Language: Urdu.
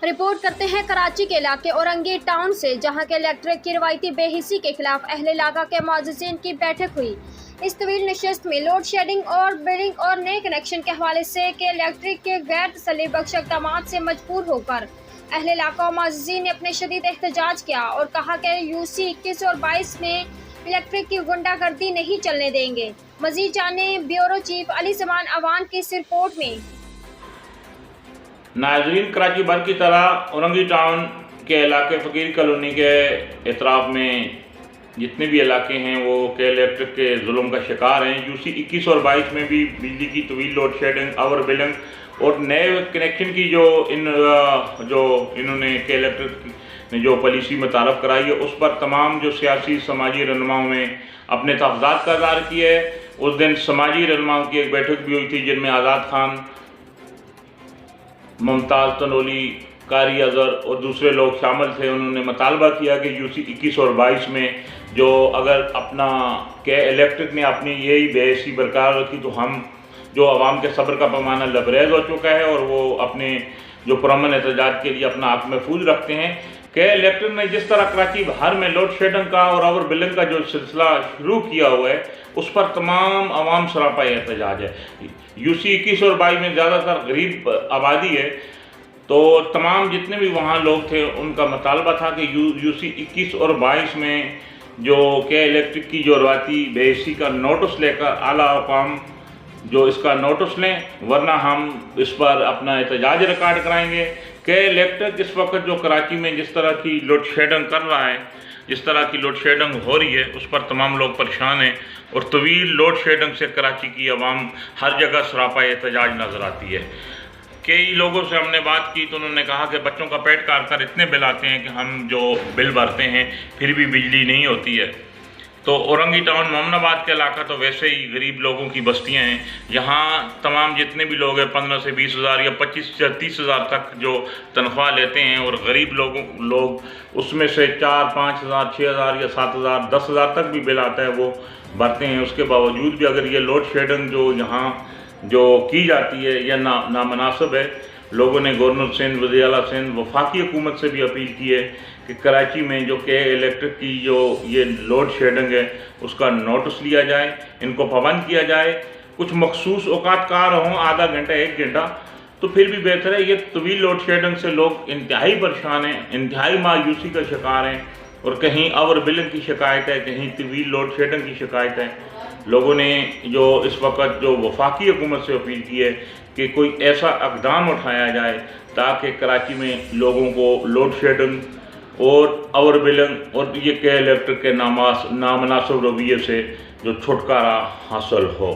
رپورٹ کرتے ہیں کراچی کے علاقے اورنگی ٹاؤن سے، جہاں کے الیکٹرک کی روایتی بے حسی کے خلاف اہل علاقہ کے معززین کی بیٹھک ہوئی۔ اس طویل نشست میں لوڈ شیڈنگ اور بلنگ اور نئے کنیکشن کے حوالے سے کہ الیکٹرک کے غیر تسلی بخش اقدامات سے مجبور ہو کر اہل علاقہ و معززین نے اپنے شدید احتجاج کیا اور کہا کہ UC 21 اور 22 میں الیکٹرک کی غنڈہ گردی نہیں چلنے دیں گے۔ مزید جانیں بیورو چیف علی زمان اوان کی اس رپورٹ میں۔ ناظرین، کراچی بھر کی طرح اورنگی ٹاؤن کے علاقے فقیر کالونی کے اطراف میں جتنے بھی علاقے ہیں وہ کہ الیکٹرک کے ظلم کا شکار ہیں۔ UC 21 اور 22 میں بھی بجلی کی طویل لوڈ شیڈنگ، اوور بلنگ اور نئے کنیکشن کی جو انہوں نے کہ الیکٹرک نے جو پالیسی متعارف کرائی ہے، اس پر تمام جو سیاسی سماجی رہنماؤں میں اپنے تحفظات کا اظہار کیا ہے۔ اس دن سماجی رہنماؤں کی ایک بیٹھک بھی ہوئی تھی، جن میں آزاد خان، ممتاز تنولی، قاری اظہر اور دوسرے لوگ شامل تھے۔ انہوں نے مطالبہ کیا کہ UC 21 اور 22 میں جو اگر اپنا کہ الیکٹرک نے اپنی یہی بے حسی برقرار رکھی تو ہم جو عوام کے صبر کا پیمانہ لبریز ہو چکا ہے اور وہ اپنے جو پرامن احتجاج کے لیے اپنا حق محفوظ رکھتے ہیں۔ کہ الیکٹرک نے جس طرح کراچی بھر میں لوڈ شیڈنگ کا اور اوور بلنگ کا جو سلسلہ شروع کیا ہوا ہے، اس پر تمام عوام سراپا احتجاج ہے۔ UC 21 اور 22 میں زیادہ تر غریب آبادی ہے، تو تمام جتنے بھی وہاں لوگ تھے ان کا مطالبہ تھا کہ UC 21 اور 22 میں جو کہ الیکٹرک کی جو روایتی بے حسی کا نوٹس لے کر اعلیٰ حکام جو اس کا نوٹس لیں، ورنہ ہم اس پر اپنا احتجاج ریکارڈ کرائیں گے۔ کہ الیکٹرک اس وقت جو کراچی میں جس طرح کی لوڈ شیڈنگ کر رہا ہے، جس طرح کی لوڈ شیڈنگ ہو رہی ہے، اس پر تمام لوگ پریشان ہیں اور طویل لوڈ شیڈنگ سے کراچی کی عوام ہر جگہ سراپا احتجاج نظر آتی ہے۔ کئی لوگوں سے ہم نے بات کی تو انہوں نے کہا کہ بچوں کا پیٹ کاٹ کر اتنے بل آتے ہیں کہ ہم جو بل بھرتے ہیں پھر بھی بجلی نہیں ہوتی ہے۔ تو اورنگی ٹاؤن مومن آباد کے علاقہ تو ویسے ہی غریب لوگوں کی بستیاں ہیں۔ یہاں تمام جتنے بھی لوگ ہیں 15 سے 20 ہزار یا 25 سے 30 ہزار تک جو تنخواہ لیتے ہیں، اور غریب لوگ اس میں سے 4 5 ہزار 6 ہزار یا 7 ہزار 10 ہزار تک بھی بل آتا ہے وہ بھرتے ہیں۔ اس کے باوجود بھی اگر یہ لوڈ شیڈنگ جو یہاں جو کی جاتی ہے یا نامناسب ہے، لوگوں نے گورنر سندھ، وزیر اعلیٰ سندھ، وفاقی حکومت سے بھی اپیل کی ہے کہ کراچی میں جو کہ الیکٹرک کی جو یہ لوڈ شیڈنگ ہے اس کا نوٹس لیا جائے، ان کو پابند کیا جائے۔ کچھ مخصوص اوقات کار ہوں، آدھا گھنٹہ 1 گھنٹہ، تو پھر بھی بہتر ہے۔ یہ طویل لوڈ شیڈنگ سے لوگ انتہائی پریشان ہیں، انتہائی مایوسی کا شکار ہیں، اور کہیں اوور بلنگ کی شکایت ہے، کہیں طویل لوڈ شیڈنگ کی شکایت ہے۔ لوگوں نے جو اس وقت جو وفاقی حکومت سے اپیل کی ہے کہ کوئی ایسا اقدام اٹھایا جائے تاکہ کراچی میں لوگوں کو لوڈ شیڈنگ اور اوور بلنگ اور یہ کہ الیکٹرک کے نامناسب رویے سے جو چھٹکارا حاصل ہو۔